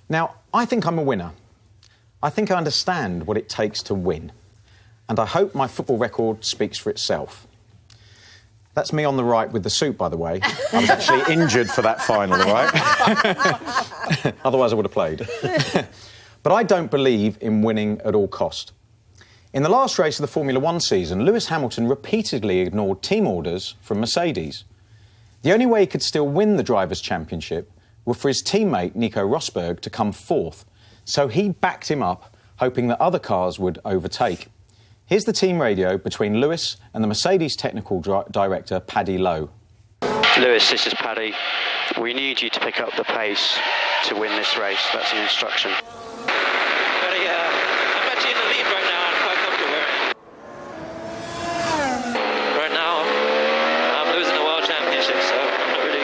Now, I think I'm a winner. I think I understand what it takes to win. And I hope my football record speaks for itself. That's me on the right with the suit, by the way. I was actually injured for that final, right? Otherwise, I would have played. But I don't believe in winning at all cost. In the last race of the Formula One season, Lewis Hamilton repeatedly ignored team orders from Mercedes. The only way he could still win the Drivers' Championship was for his teammate Nico Rosberg to come fourth. So he backed him up, hoping that other cars would overtake. Here's the team radio between Lewis and the Mercedes technical director, Paddy Lowe. Lewis, this is Paddy. We need you to pick up the pace to win this race. That's the instruction. Paddy, I'm actually in the lead right now. I'm quite comfortable. Right now, I'm losing the World Championship, so I'm not really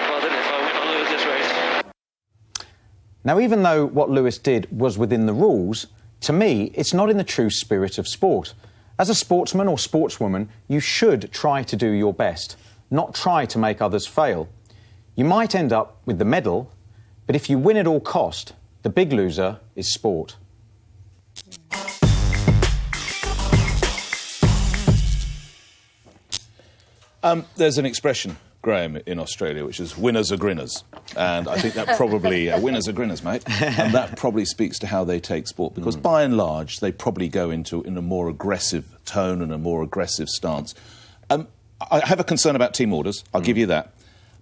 bothered if I win or lose this race. Now, even though what Lewis did was within the rules, to me, it's not in the true spirit of sport. As a sportsman or sportswoman, you should try to do your best, not try to make others fail. You might end up with the medal, but if you win at all cost, the big loser is sport. There's an expression, Graeme, in Australia, which is winners are grinners. And I think that probably... winners are grinners, mate. And that probably speaks to how they take sport. Because by and large, they probably go in a more aggressive tone and a more aggressive stance. I have a concern about team orders. I'll give you that.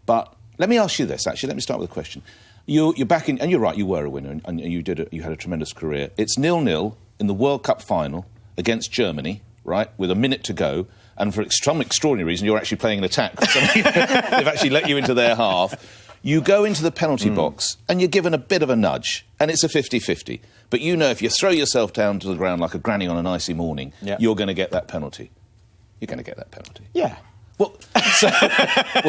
But let me ask you this, actually. Let me start with a question. You're back in... And you're right, you were a winner, and you had a tremendous career. It's 0-0 in the World Cup final against Germany, right, with a minute to go. And for some extraordinary reason, you're actually playing an attack. They've actually let you into their half. You go into the penalty box and you're given a bit of a nudge, and it's a 50-50. But you know if you throw yourself down to the ground like a granny on an icy morning, you're going to get that penalty. You're going to get that penalty. Yeah. Well,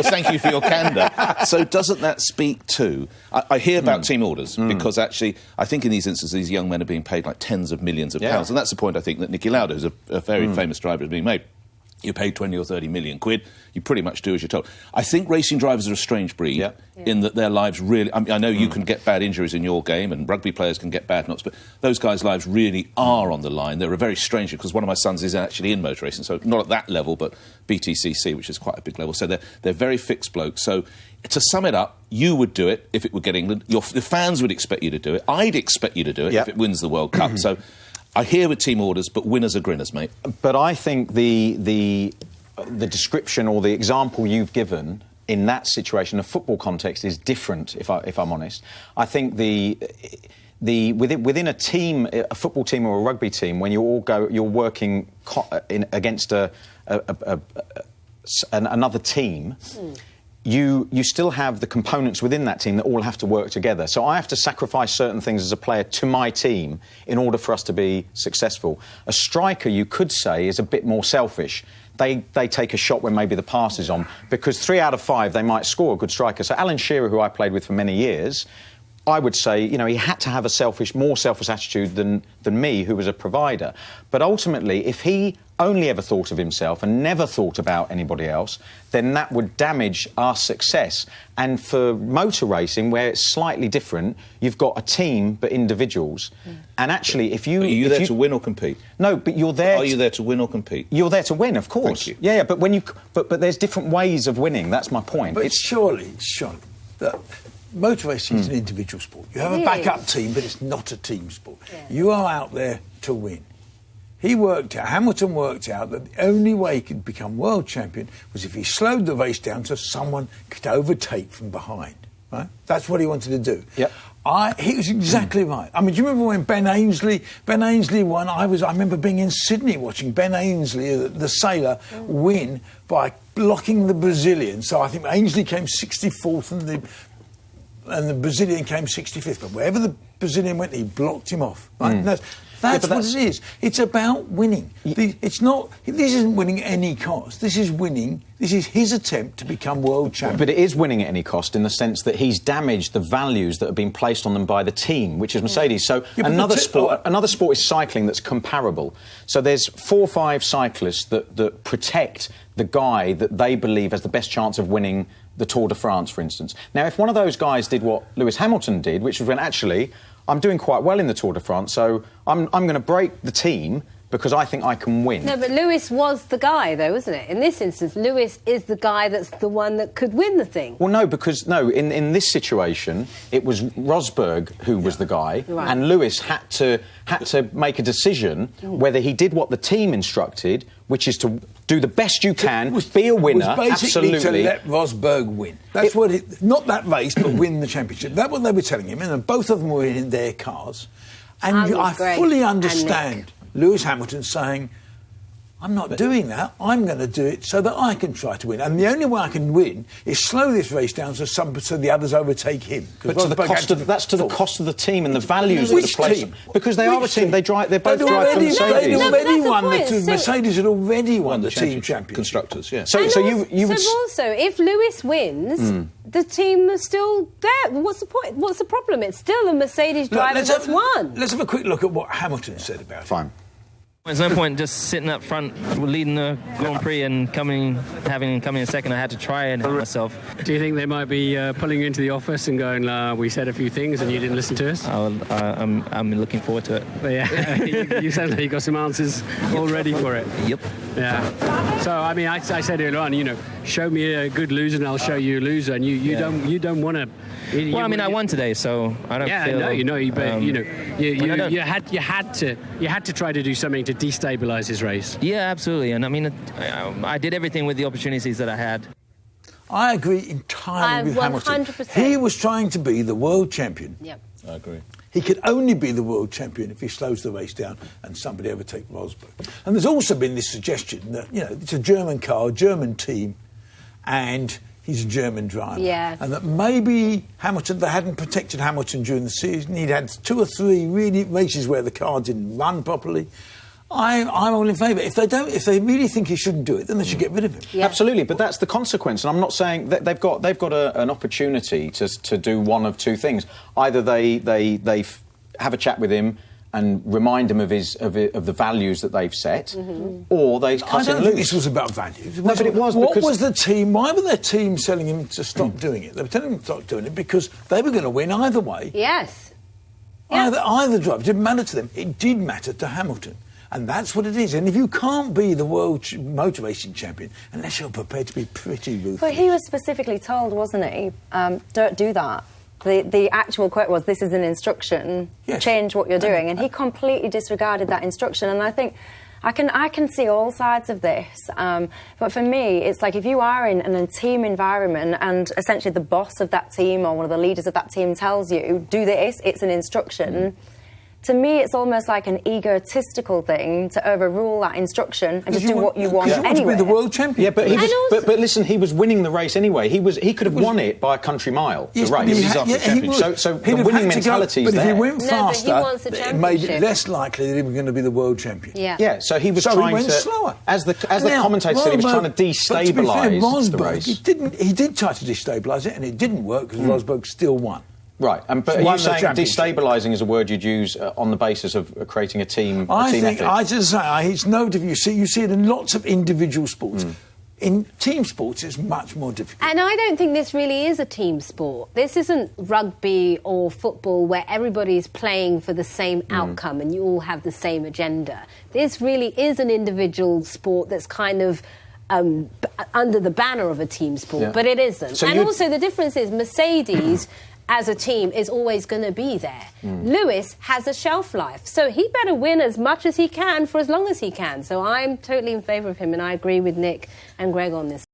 thank you for your candour. So doesn't that speak to... I hear about team orders because actually I think in these instances these young men are being paid like tens of millions of pounds. And that's the point I think that Niki Lauda, who's a very famous driver, is being made. You're paid 20 or 30 million quid, you pretty much do as you're told. I think racing drivers are a strange breed in that their lives really... I mean, I know you can get bad injuries in your game and rugby players can get bad knocks, but those guys' lives really are on the line. They're a very strange... Because one of my sons is actually in motor racing, so not at that level, but BTCC, which is quite a big level. So they're very fixed blokes. So to sum it up, you would do it if it were get England. The fans would expect you to do it. I'd expect you to do it if it wins the World Cup. So... I hear with team orders, but winners are grinners, mate. But I think the description or the example you've given in that situation, a football context, is different. If I'm honest, I think within a team, a football team or a rugby team, when you're working against another team. You still have the components within that team that all have to work together. So I have to sacrifice certain things as a player to my team in order for us to be successful. A striker, you could say, is a bit more selfish. They take a shot when maybe the pass is on, because 3 out of 5 they might score, a good striker. So Alan Shearer, who I played with for many years, I would say, he had to have a more selfish attitude than me, who was a provider. But ultimately, if he only ever thought of himself and never thought about anybody else, then that would damage our success. And for motor racing, where it's slightly different, you've got a team but individuals. And actually, if you... Are you there to win or compete? No, but you're there... Are you there to win or compete? You're there to win, of course. Thank you. Yeah, but when you... But there's different ways of winning, that's my point. But surely, that motor racing is an individual sport. You have a backup team, but it's not a team sport. Yeah. You are out there to win. Hamilton worked out that the only way he could become world champion was if he slowed the race down so someone could overtake from behind. Right? That's what he wanted to do. Yep. He was exactly right. I mean, do you remember when Ben Ainsley won? I remember being in Sydney watching Ben Ainsley, the sailor, win by blocking the Brazilian. So I think Ainsley came 64th and the Brazilian came 65th. But wherever the Brazilian went, he blocked him off. Right? That's what it is. It's about winning. This isn't winning at any cost. This is winning. This is his attempt to become world champion. But it is winning at any cost in the sense that he's damaged the values that have been placed on them by the team, which is Mercedes. So another sport is cycling that's comparable. So there's 4 or 5 cyclists that protect the guy that they believe has the best chance of winning the Tour de France, for instance. Now, if one of those guys did what Lewis Hamilton did, which was when actually I'm doing quite well in the Tour de France, so I'm going to break the team because I think I can win. No, but Lewis was the guy, though, wasn't it? In this instance, Lewis is the guy that's the one that could win the thing. Well, no, because, in this situation, it was Rosberg who was the guy, Right. and Lewis had to make a decision whether he did what the team instructed, which is to do the best you can, be a winner, was basically absolutely. to let Rosberg win. That's what it... Not that race, but win the championship. That's what they were telling him, and both of them were in their cars. And I fully understand Lewis Hamilton saying, I'm not doing that. I'm going to do it so that I can try to win. And the only way I can win is slow this race down so the others overtake him. But to the cost of the cost of the team and the values of the place. Team? Because they are a team. They both drive for Mercedes. Mercedes had already won the team championship. Constructors, yeah. So you would... also, if Lewis wins, the team is still there. What's the point? What's the problem? It's still a Mercedes driver that's won. Let's have a quick look at what Hamilton said about it. Fine. There's no point just sitting up front, leading the Grand Prix and coming in second. I had to try and help myself. Do you think they might be pulling you into the office and going, we said a few things and you didn't listen to us? I'm looking forward to it. But yeah, you sound like you got some answers all ready for it. Yep. Yeah. So, I mean, I said earlier on, show me a good loser and I'll show you a loser. And you don't want to... Well, I mean, I won today, so I don't feel... you had to try to do something to destabilise his race. Yeah, absolutely. And I mean, I did everything with the opportunities that I had. I agree entirely with Hamilton. 100%. He was trying to be the world champion. Yep. I agree. He could only be the world champion if he slows the race down and somebody overtake Rosberg. And there's also been this suggestion that, it's a German car, a German team, and he's a German driver. Yeah. And that maybe they hadn't protected Hamilton during the season. He'd had 2 or 3 really races where the car didn't run properly. I'm all in favour. If they really think he shouldn't do it, then they should get rid of him. Yeah. Absolutely, but that's the consequence. And I'm not saying that they've got an opportunity to do one of two things. Either they have a chat with him and remind him of the values that they've set, or they cut him loose. I don't think this was about values. No, but it was. What was the team? Why were their team telling him to stop doing it? They were telling him to stop doing it because they were going to win either way. Yes. Yeah. Either driver. It didn't matter to them. It did matter to Hamilton. And that's what it is. And if you can't be the world motor racing champion unless you're prepared to be pretty ruthless. But he was specifically told, wasn't he? Don't do that. The actual quote was, this is an instruction, change what you're doing. And he completely disregarded that instruction. And I think I can see all sides of this. But for me, it's like if you are in a team environment and essentially the boss of that team or one of the leaders of that team tells you, do this, it's an instruction. To me, it's almost like an egotistical thing to overrule that instruction and just do what you want anyway. To be the world champion. Yeah, but but listen, he was winning the race anyway. He could have won it by a country mile. Yes, the race. So the winning mentality is there. But if he went faster, but he wants the it made it less likely that he was going to be the world champion. Yeah. Yeah, so he was trying went to... slower. As the commentator said, he was trying to destabilise the race. He did try to destabilise it, and it didn't work because Rosberg still won. Right, but are you saying destabilising is a word you'd use on the basis of creating a team effort? I just say, it's no different. You see it in lots of individual sports. In team sports, it's much more difficult. And I don't think this really is a team sport. This isn't rugby or football where everybody's playing for the same outcome and you all have the same agenda. This really is an individual sport that's kind of under the banner of a team sport, but it isn't. So also the difference is Mercedes... as a team, is always going to be there. Lewis has a shelf life, so he better win as much as he can for as long as he can. So I'm totally in favour of him, and I agree with Nick and Greg on this.